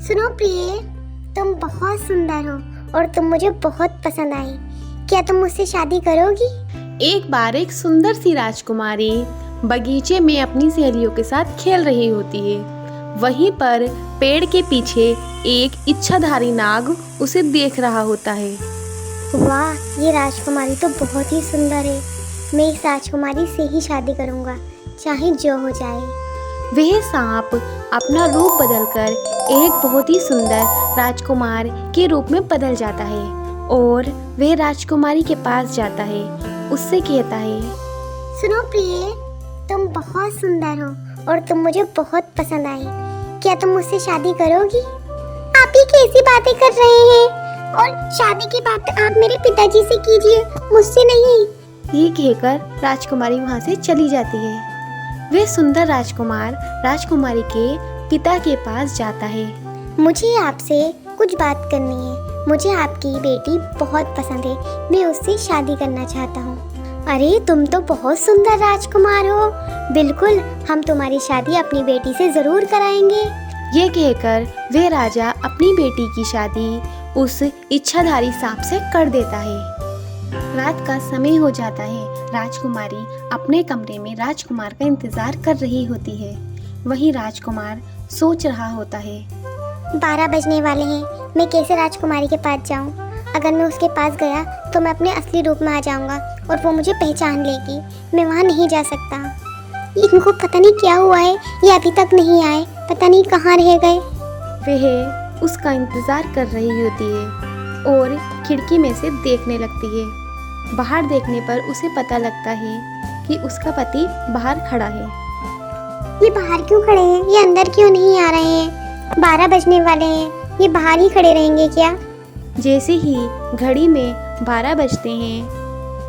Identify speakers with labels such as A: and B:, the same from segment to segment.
A: सुनो प्रिय, तुम बहुत सुंदर हो और तुम मुझे बहुत पसंद आई। क्या तुम मुझसे शादी करोगी?
B: एक बार एक सुंदर सी राजकुमारी बगीचे में अपनी सहेलियों के साथ खेल रही होती है। वहीं पर पेड़ के पीछे एक इच्छाधारी नाग उसे देख रहा होता है।
A: वाह, ये राजकुमारी तो बहुत ही सुंदर है। मैं इस राजकुमारी से ही शादी करूंगा, चाहे जो हो जाए।
B: वह सांप अपना रूप बदलकर एक बहुत ही सुंदर राजकुमार के रूप में बदल जाता है और वह राजकुमारी के पास जाता है। उससे कहता है,
A: सुनो प्रिय, तुम बहुत सुंदर हो और तुम मुझे बहुत पसंद आई। क्या तुम मुझसे शादी करोगी? आप ही कैसी बातें कर रहे हैं? और शादी की बात आप मेरे पिताजी से कीजिए, मुझसे नहीं।
B: ये कहकर राजकुमारी वहाँ से चली जाती है। वह सुंदर राजकुमार राजकुमारी के पिता के पास जाता है।
A: मुझे आपसे कुछ बात करनी है। मुझे आपकी बेटी बहुत पसंद है, मैं उससे शादी करना चाहता हूँ। अरे, तुम तो बहुत सुंदर राजकुमार हो। बिल्कुल, हम तुम्हारी शादी अपनी बेटी से जरूर कराएंगे।
B: ये कहकर वह राजा अपनी बेटी की शादी उस इच्छाधारी सांप से कर देता है। रात का समय हो जाता है। राजकुमारी अपने कमरे में राजकुमार का इंतजार कर रही होती है। वहीं राजकुमार सोच रहा होता है,
A: 12 बजने वाले हैं, मैं कैसे राजकुमारी के पास जाऊं? अगर मैं उसके पास गया तो मैं अपने असली रूप में आ जाऊंगा और वो मुझे पहचान लेगी। मैं वहां नहीं जा सकता। इनको पता नहीं क्या हुआ है, ये अभी तक नहीं आए, पता नहीं कहाँ रह गए।
B: वह उसका इंतजार कर रही होती है और खिड़की में से देखने लगती है। बाहर देखने पर उसे पता लगता है कि उसका पति बाहर खड़ा है।
A: ये बाहर क्यों खड़े हैं? ये अंदर क्यों नहीं आ रहे हैं? 12 बजने वाले हैं, ये बाहर ही खड़े रहेंगे क्या?
B: जैसे ही घड़ी में 12 बजते हैं,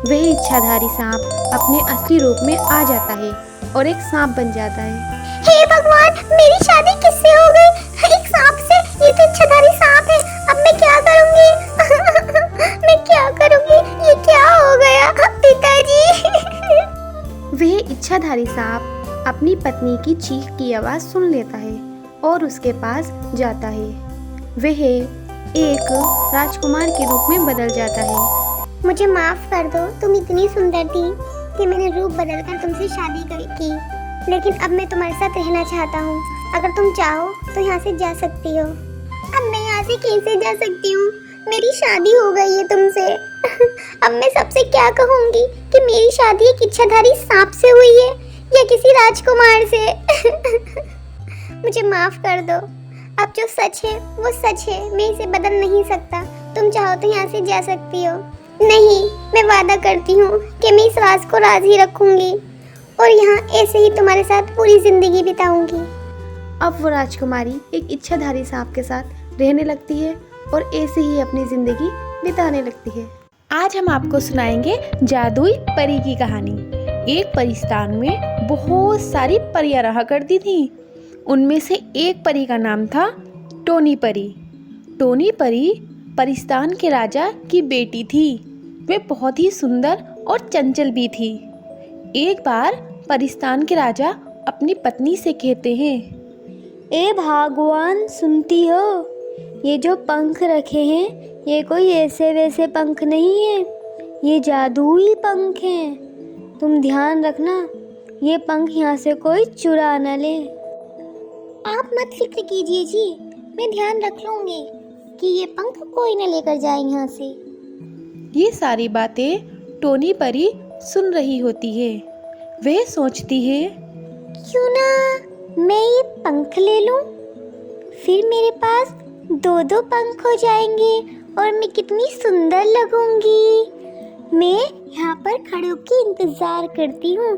B: वह इच्छाधारी सांप अपने असली रूप में आ जाता है और एक सांप बन जाता है।
A: हे भगवान, मेरी शादी किससे हो गई? एक सांप से? ये तो इच्छाधारी सांप है। अब मैं क्या करूंगी? मैं क्या करूंगी? ये क्या हो गया पिताजी?
B: वह इच्छाधारी सांप अपनी पत्नी की चीख की आवाज सुन लेता है और उसके पास जाता है। वह एक राजकुमार के रूप में बदल जाता है।
A: मुझे माफ कर दो, तुम इतनी सुंदर थी कि मैंने रूप बदलकर तुमसे शादी की। लेकिन अब मैं तुम्हारे साथ रहना चाहता हूँ। अगर तुम चाहो तो यहाँ से जा सकती हो। अब मैं यहाँ से कैसे जा सकती हूँ? मेरी शादी हो गई है तुमसे। अब मैं सबसे क्या कहूँगी कि मेरी शादी एक इच्छाधारी सांप से हुई है या किसी राजकुमार से? मुझे माफ कर दो। अब जो सच है वो सच है, मैं इसे बदल नहीं सकता। तुम चाहो तो यहाँ से जा सकती हो। नहीं, मैं वादा करती हूँ कि मैं इस राज को राज ही रखूंगी और यहाँ ऐसे ही तुम्हारे साथ पूरी जिंदगी बिताऊंगी।
B: अब वो राजकुमारी एक इच्छाधारी सांप के साथ रहने लगती है और ऐसे ही अपनी जिंदगी बिताने लगती है। आज हम आपको सुनाएंगे जादुई परी की कहानी। एक परिस्तान में बहुत सारी परियां रहा करती थीं। उनमें से एक परी का नाम था टोनी परी। टोनी परी परिस्तान के राजा की बेटी थी। वे बहुत ही सुंदर और चंचल भी थी। एक बार परिस्तान के राजा अपनी पत्नी से कहते हैं,
C: ए भगवान, सुनती हो? ये जो पंख रखे हैं, ये कोई ऐसे वैसे पंख नहीं है, ये जादुई पंख हैं। तुम ध्यान रखना, ये पंख यहाँ से कोई चुरा न ले।
A: आप मत फिक्र कीजिए जी, मैं ध्यान रख लूंगी कि ये पंख कोई न लेकर जाए यहाँ से।
B: ये सारी बातें टोनी परी सुन रही होती है। वह सोचती है,
A: क्यों ना मैं ये पंख ले लूं? फिर मेरे पास 2-2 पंख हो जाएंगे और मैं कितनी सुंदर लगूंगी। मैं यहाँ पर खड़े होकर इंतजार करती हूँ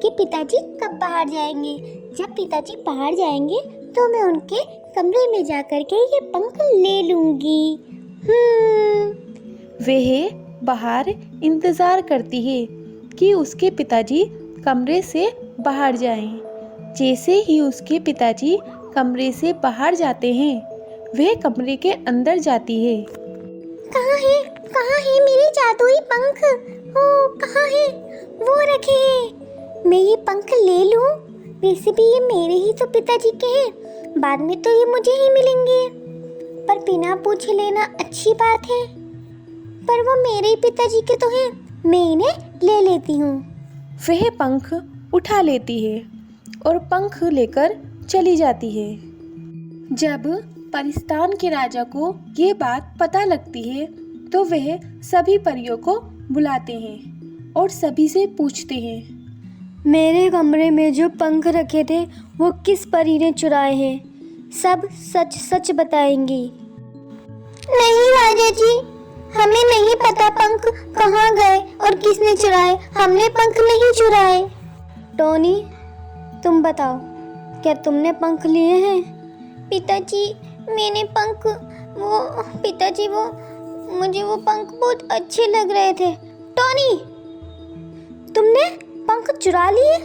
A: कि पिताजी कब बाहर जाएंगे। जब पिताजी बाहर जाएंगे तो मैं उनके कमरे में जाकर के ये पंख ले लूंगी।
B: वह बाहर इंतजार करती है कि उसके पिताजी कमरे से बाहर जाएं। जैसे ही उसके पिताजी कमरे से बाहर जाते हैं, वह कमरे के अंदर जाती है।
A: कहाँ है? कहाँ है मेरे जादुई पंख? ओ, कहाँ है? वो रखे हैं। मैं ये पंख ले लूं? वैसे भी ये मेरे ही तो पिताजी के हैं। बाद में तो ये मुझे ही मिलेंगे, पर बिना पूछे लेना अच्छी बात है। पर वो मेरे ही पिताजी के तो हैं, मैं इन्हें ले लेती हूँ।
B: वह पंख उठा लेती है और पंख लेकर चली जाती है। जब परिस्तान के राजा को ये बात पता लगती है तो वह सभी परियों को बुलाते हैं और सभी से पूछते हैं,
C: मेरे कमरे में जो पंख रखे थे वो किस परी ने चुराए हैं? सब सच सच बताएंगी।
A: नहीं राजा जी, हमें नहीं पता पंख कहाँ गए और किसने चुराए। हमने पंख नहीं चुराए।
C: टोनी, तुम बताओ, क्या तुमने पंख लिए हैं?
A: पिताजी, मैंने पंख पिताजी मुझे वो पंख बहुत अच्छे लग रहे थे।
C: टोनी, तुमने पंख चुरा लिए?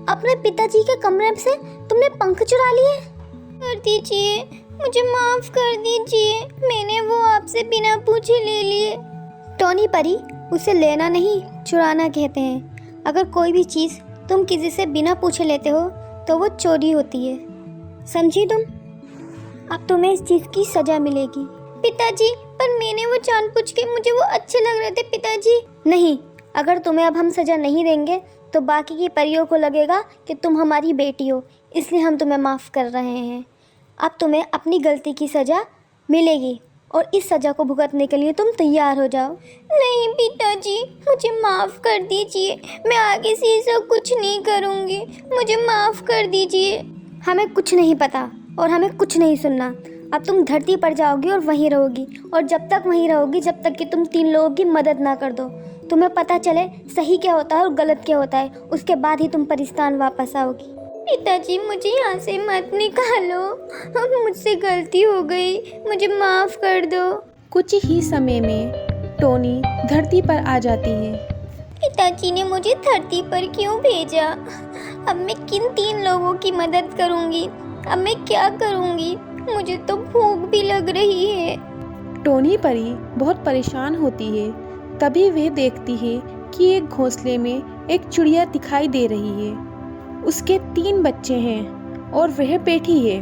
C: अपने पिताजी के कमरे से तुमने पंख चुरा लिए?
A: कर दीजिए, मुझे माफ कर दीजिए, मैंने वो आपसे बिना पूछे ले लिए।
C: टोनी परी, उसे लेना नहीं चुराना कहते हैं। अगर कोई भी चीज़ तुम किसी से बिना पूछे लेते हो तो वो चोरी होती है, समझी तुम? अब तुम्हें इस चीज़ की सज़ा मिलेगी।
A: पिताजी, पर मैंने वो जानबूझ के, मुझे वो अच्छे लग रहे थे पिताजी।
C: नहीं, अगर तुम्हें अब हम सज़ा नहीं देंगे तो बाकी की परियों को लगेगा कि तुम हमारी बेटी हो, इसलिए हम तुम्हें माफ़ कर रहे हैं। अब तुम्हें अपनी गलती की सज़ा मिलेगी और इस सज़ा को भुगतने के लिए तुम तैयार हो जाओ।
A: नहीं पिताजी, मुझे माफ़ कर दीजिए, मैं आगे से ये सब कुछ नहीं करूँगी, मुझे माफ़ कर दीजिए।
C: हमें कुछ नहीं पता और हमें कुछ नहीं सुनना। अब तुम धरती पर जाओगी और वहीं रहोगी, और जब तक वहीं रहोगी जब तक कि तुम 3 लोगों की मदद ना कर दो, तुम्हें पता चले सही क्या होता है और गलत क्या होता है, उसके बाद ही तुम परिस्तान वापस आओगी।
A: पिताजी, मुझे यहाँ से मत निकालो, अब मुझसे गलती हो गई, मुझे माफ़ कर दो।
B: कुछ ही समय में टोनी धरती पर आ जाती है।
A: पिताजी ने मुझे धरती पर क्यों भेजा? अब मैं किन 3 लोगों की मदद करूँगी? अब मैं क्या करूँगी? मुझे तो भूख भी लग रही है।
B: टोनी परी बहुत परेशान होती है। तभी वह देखती है कि एक घोंसले में एक चिड़िया दिखाई दे रही है। उसके 3 बच्चे हैं और वह बैठी है।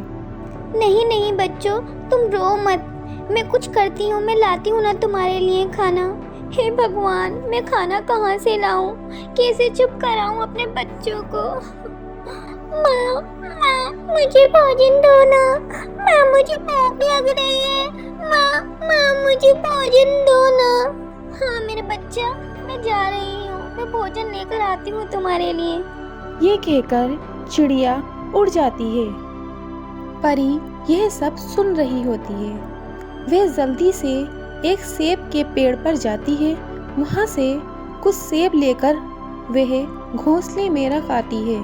A: नहीं नहीं बच्चों, तुम रो मत, मैं कुछ करती हूँ, मैं लाती हूँ ना तुम्हारे लिए खाना। हे भगवान, मैं खाना कहाँ से लाऊं? कैसे चुप कराऊं अपने बच्चों को? माँ, मुझे भोजन दो ना। माँ, मुझे भूख लग रही है। माँ, मुझे भोजन दो ना। हाँ मेरे बच्चा, मैं जा रही हूँ, मैं भोजन लेकर आती हूँ तुम्हारे लिए।
B: ये कहकर चिड़िया उड़ जाती है। परी यह सब सुन रही होती है। वह जल्दी से एक सेब के पेड़ पर जाती है। वहाँ से कुछ सेब लेकर वह घोंसले में रख आती है।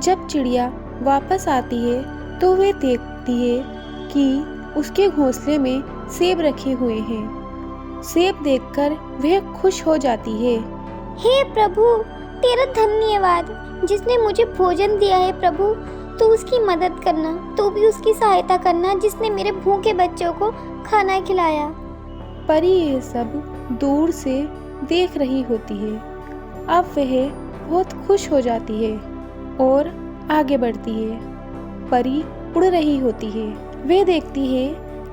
B: जब चिड़िया वापस आती है तो वह देखती है कि उसके घोंसले में सेब रखे हुए हैं। सेब देखकर वह खुश हो जाती है।
A: हे प्रभु, तेरा धन्यवाद, जिसने मुझे भोजन दिया है। प्रभु, तू उसकी मदद करना, तू भी उसकी सहायता करना जिसने मेरे भूखे बच्चों को खाना खिलाया।
B: परी ये सब दूर से देख रही होती है। अब वह बहुत खुश हो जाती है और आगे बढ़ती है। परी उड़ रही होती है। वह देखती है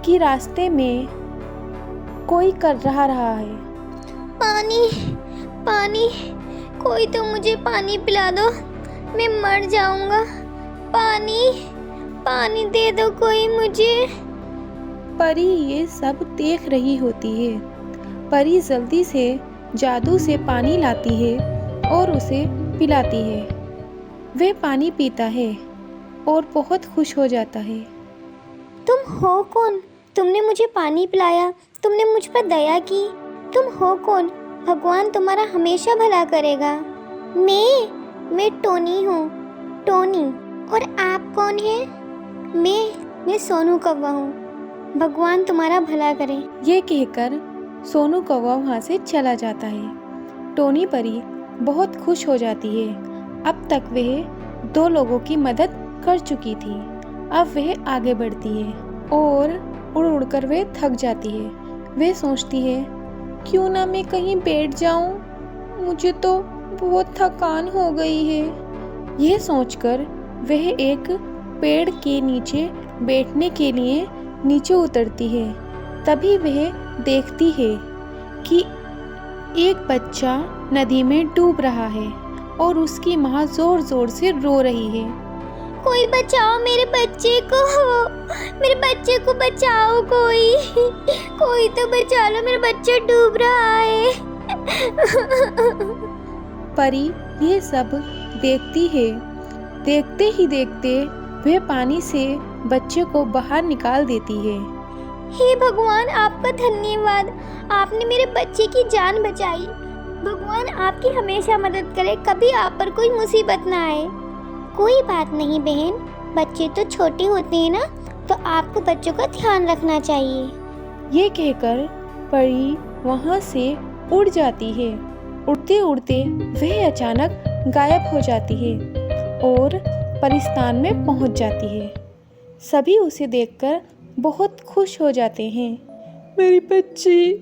B: कि रास्ते में कोई कर रहा है।
A: पानी, कोई तो मुझे पानी पिला दो, मैं मर जाऊंगा। पानी दे दो कोई मुझे।
B: परी ये सब देख रही होती है। परी जल्दी से जादू से पानी लाती है और उसे पिलाती है। वह पानी पीता है और बहुत खुश हो जाता है।
A: तुम हो कौन? तुमने मुझे पानी पिलाया, तुमने मुझ पर दया की। तुम हो कौन? भगवान तुम्हारा हमेशा भला करेगा। मैं टोनी हूँ, टोनी। और आप कौन हैं? मैं सोनू कौवा हूँ। भगवान तुम्हारा भला करे।
B: ये कहकर सोनू कौवा वहाँ से चला जाता है। टोनी परी बहुत खुश हो जाती है। अब तक वह 2 लोगों की मदद कर चुकी थी। अब वह आगे बढ़ती है और उड़ कर वह थक जाती है। वह सोचती है, क्यों ना मैं कहीं बैठ जाऊं, मुझे तो बहुत थकान हो गई है। यह सोचकर वह एक पेड़ के नीचे बैठने के लिए नीचे उतरती है। तभी वह देखती है कि एक बच्चा नदी में डूब रहा है और उसकी माँ ज़ोर ज़ोर से रो रही है।
C: कोई बचाओ मेरे बच्चे को बचाओ, कोई तो बचा लो, मेरा बच्चा डूब रहा है।
B: परी ये सब देखती है। देखते ही देखते वह पानी से बच्चे को बाहर निकाल देती है।
C: हे भगवान, आपका धन्यवाद, आपने मेरे बच्चे की जान बचाई। भगवान आपकी हमेशा मदद करे, कभी आप पर कोई मुसीबत ना आए। कोई बात नहीं बहन, बच्चे तो छोटे होते हैं ना, तो आपको बच्चों का ध्यान रखना चाहिए।
B: ये कहकर परी वहाँ से उड़ जाती है। उड़ते उड़ते वह अचानक गायब हो जाती है और परिस्तान में पहुँच जाती है। सभी उसे देखकर बहुत खुश हो जाते हैं। मेरी बच्ची,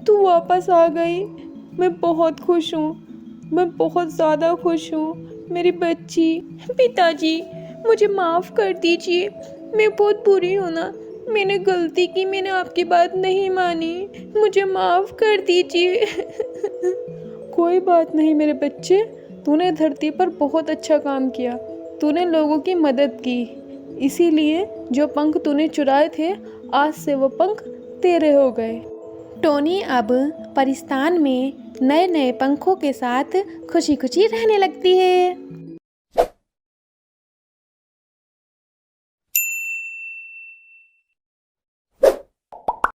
B: तू वापस आ गई, मैं बहुत खुश हूँ, मैं बहुत ज़्यादा खुश हूँ मेरी बच्ची। पिताजी मुझे माफ़ कर दीजिए, मैं बहुत बुरी हूँ ना, मैंने गलती की, मैंने आपकी बात नहीं मानी, मुझे माफ़ कर दीजिए। कोई बात नहीं मेरे बच्चे, तूने धरती पर बहुत अच्छा काम किया, तूने लोगों की मदद की, इसीलिए जो पंख तूने चुराए थे आज से वो पंख तेरे हो गए। टोनी अब परिस्तान में नए नए पंखों के साथ खुशी खुशी रहने लगती है।